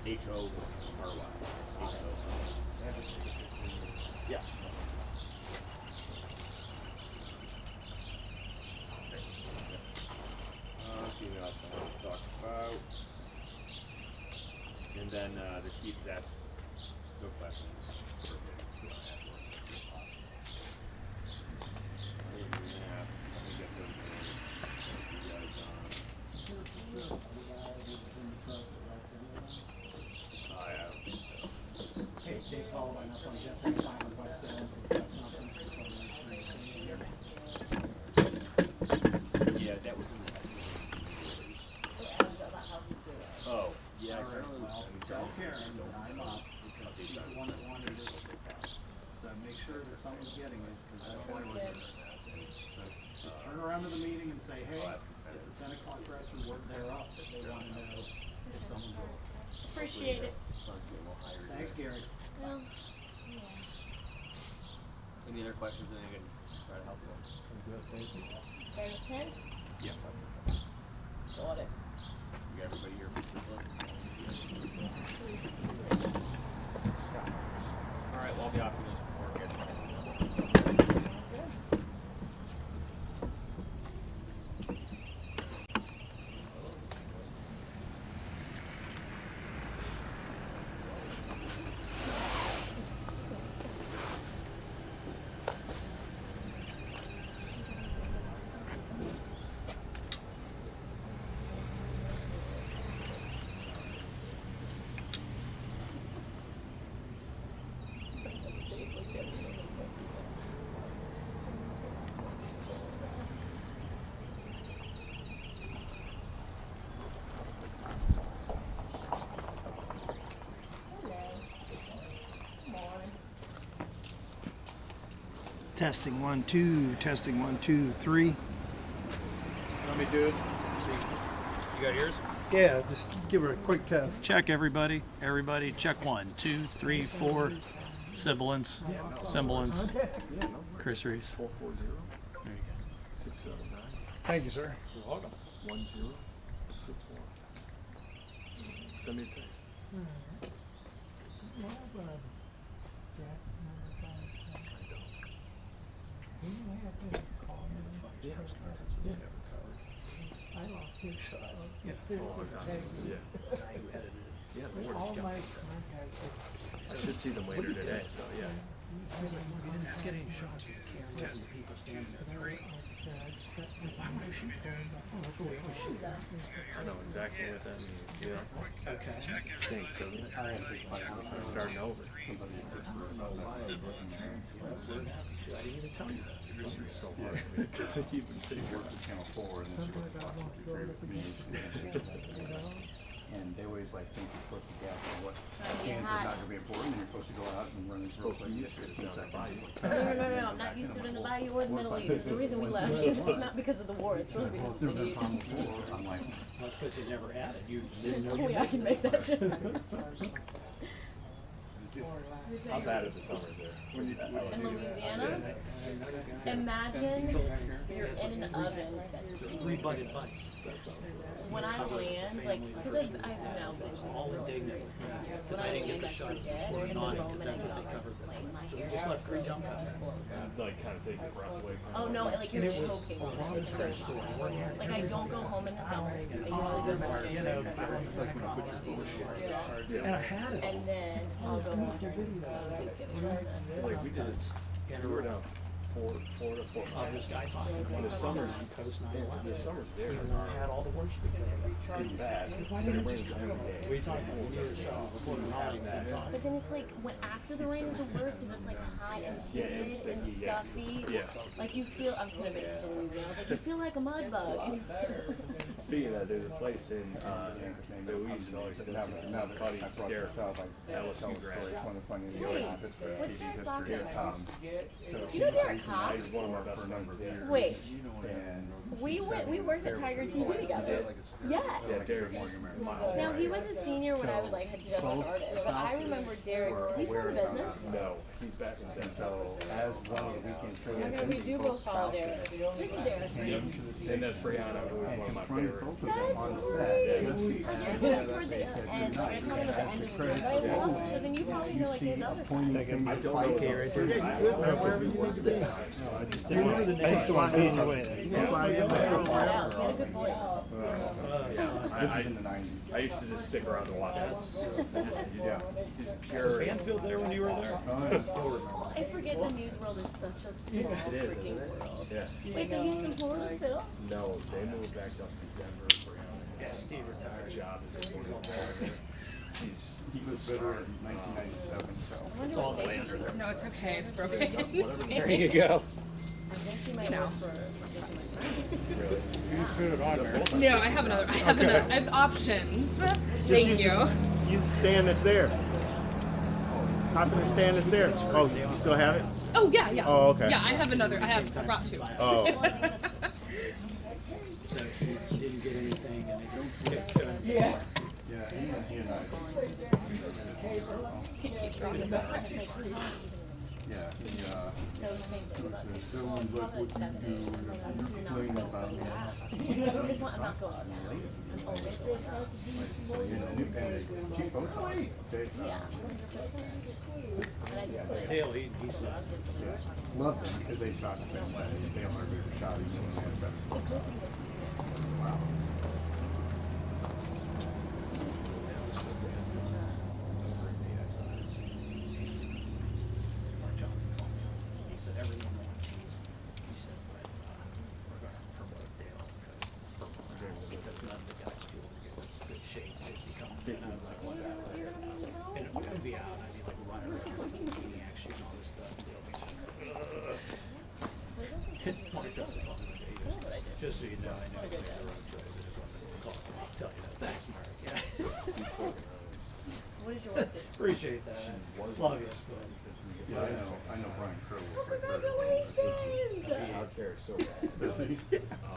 H-O-R-Y. Yeah. Let's see what else I want to talk about. And then the chief asked no questions. They follow up on Jeff and Simon West Salem for the press conference, just want to make sure you see it here. Yeah, that was in the release. Oh, yeah, generally, Well, tell Karen that I'm up, because she's the one that wanted this. So make sure that someone's getting it, because that's why we're here. So just turn around to the meeting and say, hey, it's a 10 o'clock press report, they're up. They want to know if someone's over. Appreciate it. Thanks, Gary. Well, yeah. Any other questions that I can try to help you with? Good, thank you. Start at 10? Yeah. Got it. You got everybody here for the All right, well, I'll be off to this report here. Testing 1 2, testing 1 2 3. Let me do it. See, you got yours? Yeah, just give her a quick test. Check everybody. Everybody, check 1, 2, 3, 4. Sibilance, semblance, cursories. 440 There you 679 Thank you, sir. 1061. Send me a text. Yeah, the board just got I should see them later today, so yeah. We didn't get any shots of the cameras and people standing there. Why would I shoot there? Oh, that's what we always shoot. I know exactly what that means, yeah. Okay. It stinks, doesn't it? It's starting over. I didn't even tell you that. It's so hard to even figure out. Channel 4 and then she goes to Fox with your favorite comedians. And they always like think you're supposed to gas on what cans are not going to be important, and you're supposed to go out and run this real quick. You just get 10 seconds. No, I'm not used to it in the Bayou or the Middle East. It's the reason we left. It's not because of the war, it's really because of the heat. I'm like, That's because you never had it. You didn't know Only I can make that shit. How bad are the summers there? In Louisiana, imagine you're in an oven that's 3-butted butts. when I land, like, because I've been out All indignant because I didn't get the shot in the nodding moment, because that's what they covered. So we just left 3 dump outs. Like kind of take the breath away from Oh no, like you're choking. It's so hot. Like I don't go home in the summer. I usually go home in the And I had it. and then I'll go home during Thanksgiving present. Like we did it. We were down 4 to 4. This guy talking about The summer's post the summer's there. I had all the worst It's bad. But it rains every day. We talked about we needed a shot before the nodding that time. But then it's like when after the rain is the worst because it's like hot and humid it's and sticky, yeah. stuffy. Yeah. Like you feel. I was gonna make it to Louisiana. I was like, you feel like a mud bug. Speaking of that, there's a place in that we used to always go to. My buddy Derek LSU grad. one of the funniest Wait, things in Pittsburgh what's TV Derek's last history. name? So You know Derek Cobb? He's one of our best friends. Wait, and we worked at Tiger TV together. Yes. Yeah, Derek's Now he was a senior when I was like had just started, but I remember Derek. Is he still in business? No, he's back in Denver. So as one of the weekend Okay, we do both follow Derek. This is Derek. And that's Brianna, who is one of my favorite. both of them on set, just because Towards the end, I caught him at the end of the year. But I love him. So then you probably know like his other friends. I don't know Okay, right there. Wherever you think it is. I just want to be in the way. He had a good voice. This is in the 90s. I used to just stick around and watch it. Yeah. Just pure. Banfield there when you were there? I forget the news world is such a small freaking world. Yeah. Wait, so he's from Florida still? No, they moved back up to Denver. Brianna. Yeah, Steve retired. Job is in Florida. He was bitter in 1997, so. It's all the way under there. No, it's okay. It's broken. There you go. I think she might work for Really? You fit it on there. No, I have another. I have another. I have options. Thank you. Use the stand that's there. Hop in the stand that's there. Oh, you still have it? Oh yeah, yeah. Oh, okay. Yeah, I have another. I brought two. Oh. So he didn't get anything and they kept showing him. Yeah, he and I. Yeah, so one's like, what do you do? Explain about it. I'm not going Chief Oakley. Okay. Yeah. And I just like, Dale, he sucked. Yeah. Love them because they shot the same way. They are shot in the same way. Wow. Mark Johnson called me. He said everyone wants you. He said, but we're going to promote Dale because none of the guys feel to get good shape to become fit. And I was like, what? And it would be out. I'd be like running around, eating action, all this stuff. Dale would be like, Mark Johnson called me. Just so you know, I know I made the wrong choice. I just wanted to call him. I'll tell you that. Thanks, Mark. Yeah. what did your work do? Appreciate that. Love you. Yeah, I know Brian Crow. Congratulations! Out there, so bad.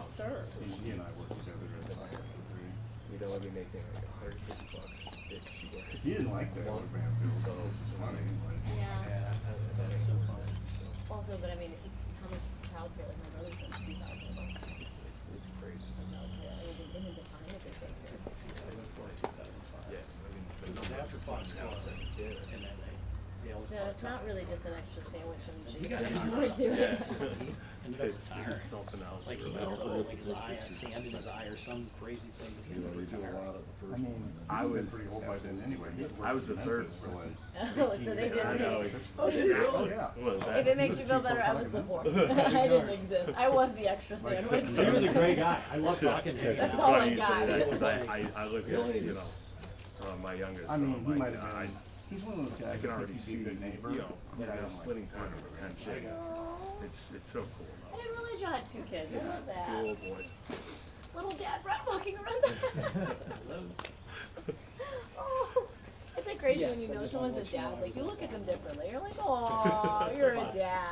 Sir. He and I worked together at the time. You know, I'd be making like $150 if she did. He didn't like that old man. So funny. Yeah. Yeah, that is so fun. Also, but I mean, how much childcare like my brother spends $2,000 a month. It's crazy. I mean, they didn't define it as daycare. I went for it 2005. Yeah, I mean, It was after Fox Sports, and then they always So it's not really just an extra sandwich and He cheese. got There's injured more or to something. it. He ended up it's retiring. something else. Like he got like his eye, sand in his eye or some crazy thing. But he ended up retiring. I mean, I was pretty old by then anyway. I was the third. Oh, so they did. I know. Oh, yeah. If it makes you feel better, I was the fourth. I didn't exist. I was the extra sandwich. He was a great guy. I loved talking to him. That's all I got. Because I look at, you know, my youngest. I mean, so he I'm might like, have been, he's one of those guys. I can that already he'd see, be a good neighbor. you know, but I don't splitting like time with that shit. It's so cool. I didn't realize you had two kids. I love Two that. old boys. Little dad Brett walking around the Oh, it's like crazy when you know someone's a dad. Like you look at them differently. You're like, oh, you're a dad.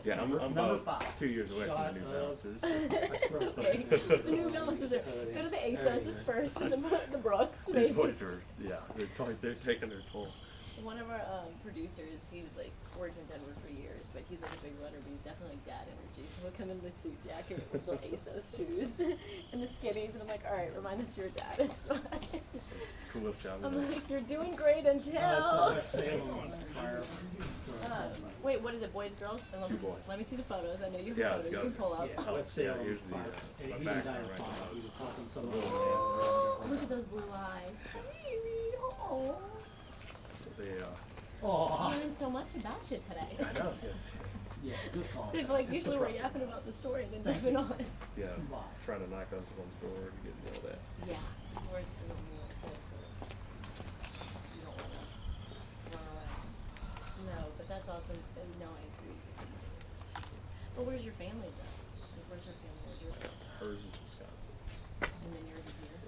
Yeah, I'm Number about 5. 2 years away from Shot the New of- Balances. It's okay. The New Balances are go to the ASOS first and the Brooks These maybe. boys are, yeah, they're taking their toll. One of our producers, he's like worked in Denver for years, but he's like a big runner, but he's definitely like dad energy. So he'll come in the suit jacket with the ASOS shoes and the skinnies, and I'm like, all right, remind us you're a dad. It's fine. Coolest job in I'm the like, you're doing great until. Salem fire. Wait, what is it? Boys, girls? I love 2 this. boys. Let me see the photos. I know you have Yeah, a photo. You can pull up. Yeah, West Salem here's the, fire. my He was background dying right fire. now He is- was helping some Oh, look at those blue eyes. Baby, oh. So they, Oh, Learned so much about you today. I know, yes. yeah, just call So, him. like, usually we're yapping about the story and then moving on. Yeah, trying to knock on someone's door and get yelled at. Yeah, or it's a little more cultural. You don't want to run away. No, but that's awesome. No, I agree. But where's your family then? Like, where's her family? Where's yours? Hers is Wisconsin. And then yours is here?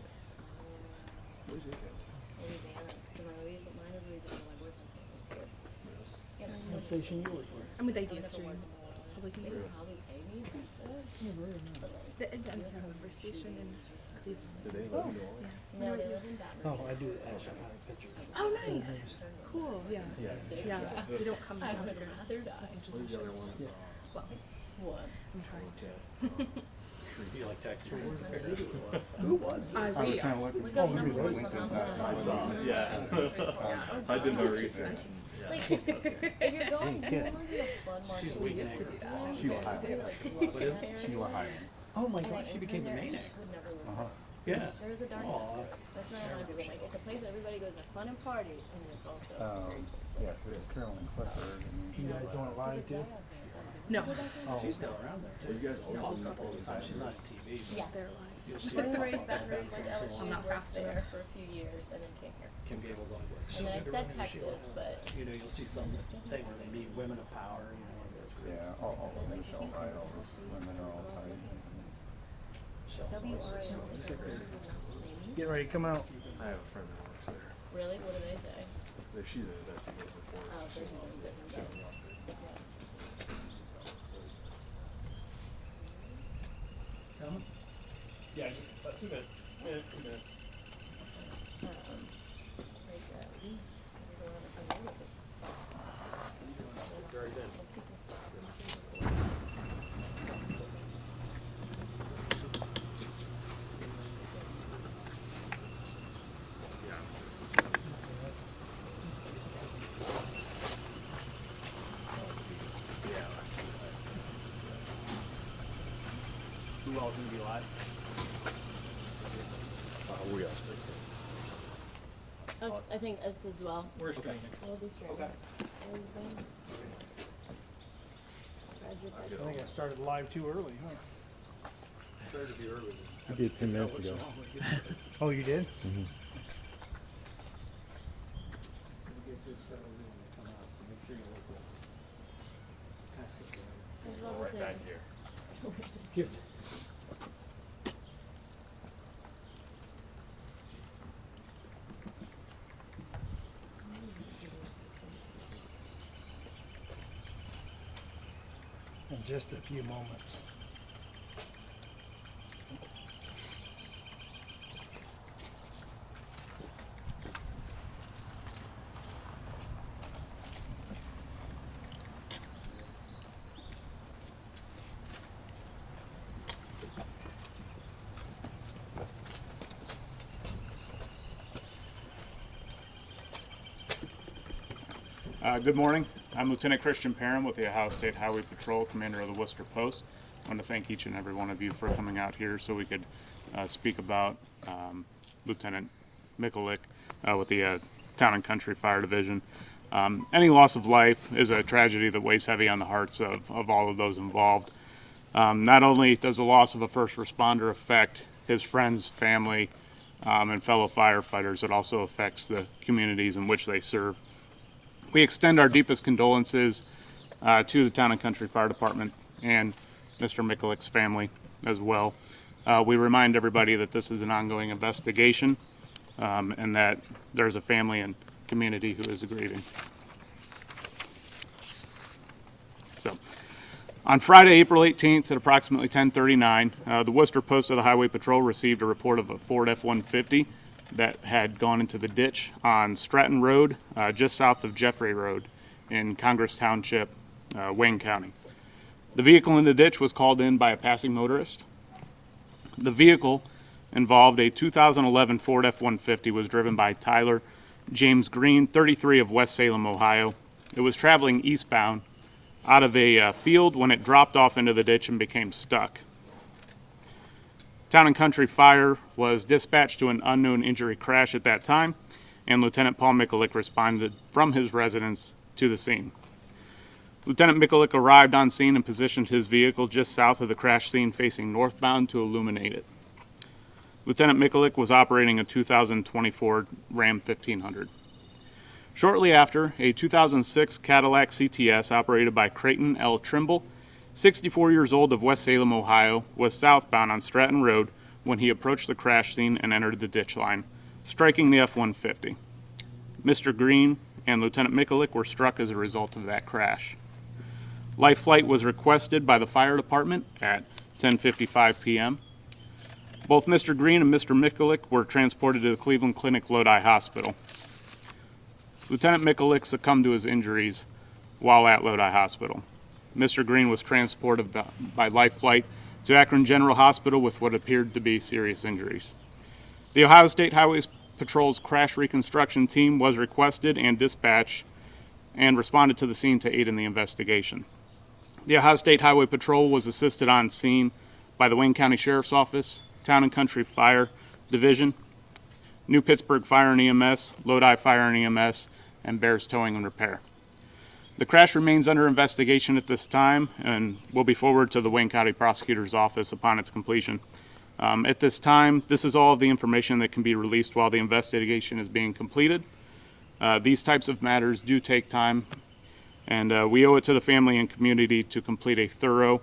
Where's your family? Louisiana. So mine is Louisiana. My boyfriend's family is here. Yeah, What station you work for? I'm with Idea Stream. Public They media. would probably pay me decent. But like, The NPR Harbor Station in Do they live in New Orleans? No, they live in Baton Rouge. Oh, I do, I should have a picture. Oh, nice. Cool. Yeah. Yeah. Yeah. You don't come I down would here. rather die. Who's the other one? Well, One. I'm trying to. You like text her? Who was it? I was Ria. kinda looking. We got Oh, number one LinkedIn's from not- Houses. Yeah. I did my research. Like, if you're going, you want to do a flood market. She's weak in anger. Sheila Highland. What is it? Sheila Highland. Oh my And God, I she became the interned main there, actor. I would never live Uh-huh. Yeah. there. There's a dark side. That's not allowed to be like, it's a place that everybody goes to fun and party, and it's also. Yeah, it's Carolyn Clifford. You guys doing it live too? No. She's still around there too. You guys always Pops end up all the time. She's not on TV. But Yes. They're live. you'll see Born her and pop raised up Baton at Rouge, went to events. LSU, I'm not worked fast there enough. for a few years, and then came here. Kim Gable's always like, And then I said Texas, but you know, you'll see some thing where they meet women of power, you know, one of those groups. Yeah, all of them, Michelle Wright, all those women are all tight. Michelle's always so smart. Get ready, come out. I have a friend that works there. really, what do they say? She's an investigator for Oh, us. there's no different about it. Coming? Yeah, about 2 minutes. 2 minutes. Like, just gotta go on a visit. It's already been. Who else gonna be live? We are. Us, I think us as well. We're streaming. We'll be streaming. Okay. What are you saying? I think I started live too early, huh? Started to be early. I did 10 minutes What's ago. wrong with you? Oh, you did? We'll get good stuff over when they come out, so make sure you look well. Kind of stick around. That's what we're saying. here. Give. In just a few moments. Good morning. I'm Lieutenant Christian Parham with the Ohio State Highway Patrol, Commander of the Worcester Post. I want to thank each and every one of you for coming out here so we could speak about Lieutenant Mickolick with the Town and Country Fire Division. Any loss of life is a tragedy that weighs heavy on the hearts of all of those involved. Not only does the loss of a first responder affect his friends, family, and fellow firefighters, it also affects the communities in which they serve. We extend our deepest condolences to the Town and Country Fire Department and Mr. Mickolick's family as well. We remind everybody that this is an ongoing investigation and that there's a family and community who is grieving. So, on Friday, April 18th at approximately 10:39, the Worcester Post of the Highway Patrol received a report of a Ford F-150 that had gone into the ditch on Stratton Road, just south of Jeffrey Road in Congress Township, Wayne County. The vehicle in the ditch was called in by a passing motorist. The vehicle involved a 2011 Ford F-150 was driven by Tyler James Green, 33 of West Salem, Ohio. It was traveling eastbound out of a field when it dropped off into the ditch and became stuck. Town and Country Fire was dispatched to an unknown injury crash at that time, and Lieutenant Paul Mickolick responded from his residence to the scene. Lieutenant Mickolick arrived on scene and positioned his vehicle just south of the crash scene facing northbound to illuminate it. Lieutenant Mickolick was operating a 2024 Ram 1500. Shortly after, a 2006 Cadillac CTS operated by Creighton L. Trimble, 64 years old of West Salem, Ohio, was southbound on Stratton Road when he approached the crash scene and entered the ditch line, striking the F-150. Mr. Green and Lieutenant Mickolick were struck as a result of that crash. Life flight was requested by the fire department at 10:55 p.m. Both Mr. Green and Mr. Mickolick were transported to the Cleveland Clinic Lodi Hospital. Lieutenant Mickolick succumbed to his injuries while at Lodi Hospital. Mr. Green was transported by life flight to Akron General Hospital with what appeared to be serious injuries. The Ohio State Highway Patrol's crash reconstruction team was requested and dispatched and responded to the scene to aid in the investigation. The Ohio State Highway Patrol was assisted on scene by the Wayne County Sheriff's Office, Town and Country Fire Division, New Pittsburgh Fire and EMS, Lodi Fire and EMS, and Bears Towing and Repair. The crash remains under investigation at this time and will be forwarded to the Wayne County Prosecutor's Office upon its completion. At this time, this is all of the information that can be released while the investigation is being completed. These types of matters do take time, and we owe it to the family and community to complete a thorough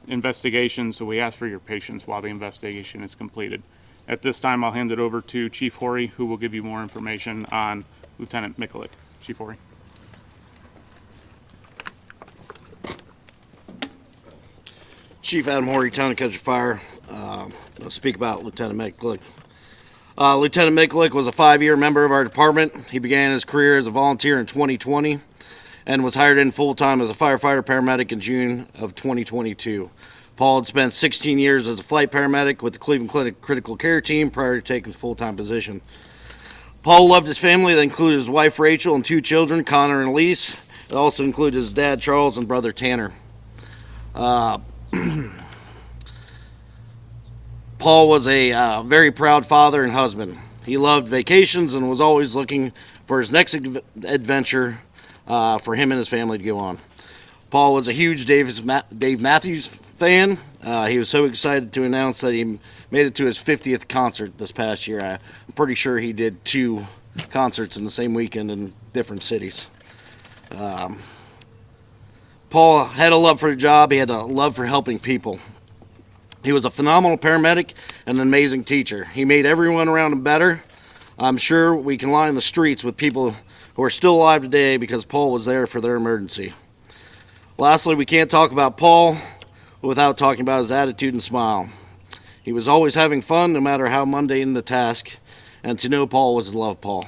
investigation, so we ask for your patience while the investigation is completed. At this time, I'll hand it over to Chief Horry, who will give you more information on Lieutenant Mickolick. Chief Horry. Chief Adam Horry, Town and Country Fire. I'll speak about Lieutenant Mickolick. Lieutenant Mickolick was a 5-year member of our department. He began his career as a volunteer in 2020 and was hired in full-time as a firefighter-paramedic in June of 2022. Paul had spent 16 years as a flight paramedic with the Cleveland Clinic Critical Care Team prior to taking the full-time position. Paul loved his family. That included his wife Rachel and 2 children, Connor and Elise. It also included his dad Charles and brother Tanner. Paul was a very proud father and husband. He loved vacations and was always looking for his next adventure for him and his family to go on. Paul was a huge Dave Matthews fan. He was so excited to announce that he made it to his 50th concert this past year. I'm pretty sure he did 2 concerts in the same weekend in different cities. Paul had a love for the job. He had a love for helping people. He was a phenomenal paramedic and an amazing teacher. He made everyone around him better. I'm sure we can line the streets with people who are still alive today because Paul was there for their emergency. Lastly, we can't talk about Paul without talking about his attitude and smile. He was always having fun, no matter how mundane the task, and to know Paul was to love Paul.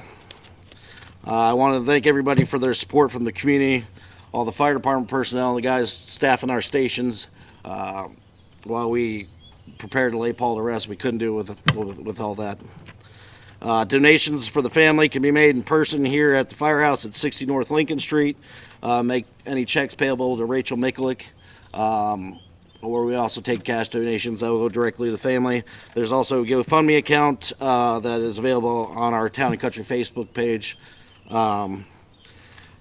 I want to thank everybody for their support from the community, all the fire department personnel, the guys staffing our stations. While we prepared to lay Paul to rest, we couldn't do it with all that. Donations for the family can be made in person here at the firehouse at 60 North Lincoln Street. Make any checks payable to Rachel Mickolick, or we also take cash donations that will go directly to the family. There's also a GoFundMe account that is available on our Town and Country Facebook page.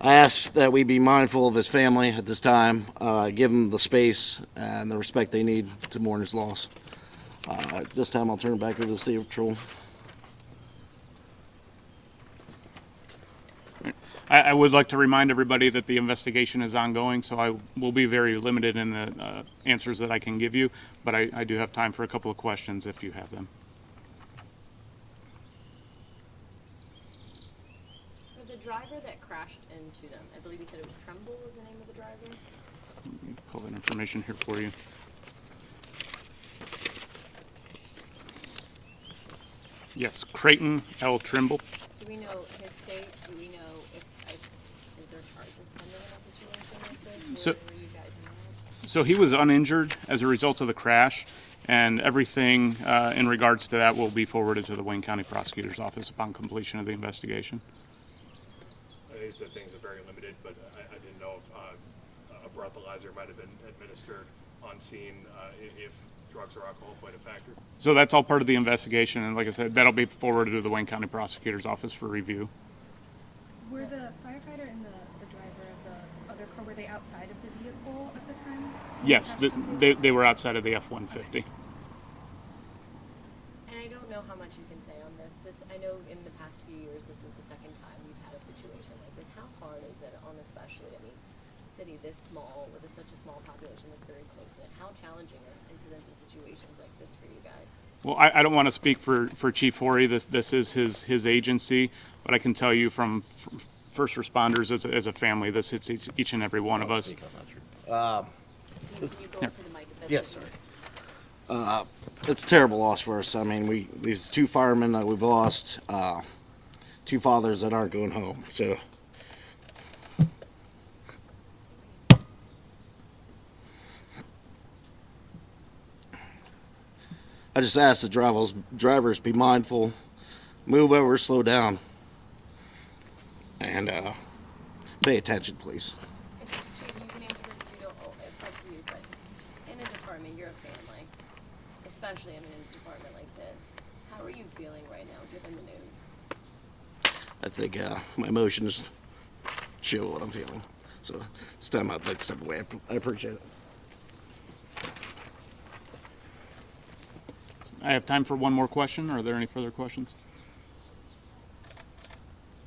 I ask that we be mindful of his family at this time, give them the space and the respect they need to mourn his loss. At this time, I'll turn it back over to the State Patrol. I would like to remind everybody that the investigation is ongoing, so I will be very limited in the answers that I can give you, but I do have time for a couple of questions if you have them. For the driver that crashed into them, I believe you said it was Tremble was the name of the driver? Let me pull that information here for you. Yes, Creighton L. Trimble. Do we know his state? Do we know is there charges pending in a situation like this? So- Were you guys involved? So he was uninjured as a result of the crash, and everything in regards to that will be forwarded to the Wayne County Prosecutor's Office upon completion of the investigation. He said things are very limited, but I didn't know if a breathalyzer might have been administered on scene if drugs or alcohol played a factor. So that's all part of the investigation, and like I said, that'll be forwarded to the Wayne County Prosecutor's Office for review. Were the firefighter and the driver of the other car, were they outside of the vehicle at the time? Yes, they were outside of the F-150. And I don't know how much you can say on this. I know in the past few years, this is the second time we've had a situation like this. How hard is it on especially, a city this small with such a small population that's very close knit? How challenging are incidents and situations like this for you guys? Well, I don't want to speak for Chief Horry. This is his agency, but I can tell you from first responders as a family, this hits each and every one of us. Can you go to the mic? If that's Yes, okay? It's a terrible loss for us. I mean, these 2 firemen that we've lost, 2 fathers that aren't going home. So I just ask the drivers be mindful, move over, slow down, and pay attention, please. Chief, you can answer this if you don't, it's up to you, but in a department, you're a family, especially in a department like this. How are you feeling right now, given the news? I think my emotions show what I'm feeling. So it's time I'd like to step away. I appreciate it. I have time for one more question. Are there any further questions?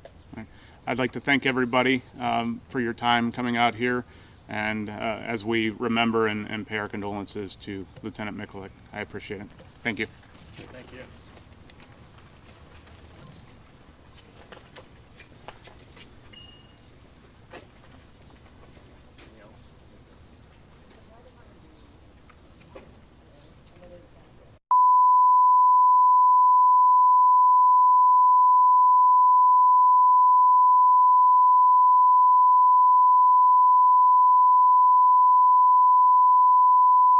All right. I'd like to thank everybody for your time coming out here, and as we remember and pay our condolences to Lieutenant Mickolick. I appreciate it. Thank you. Thank you.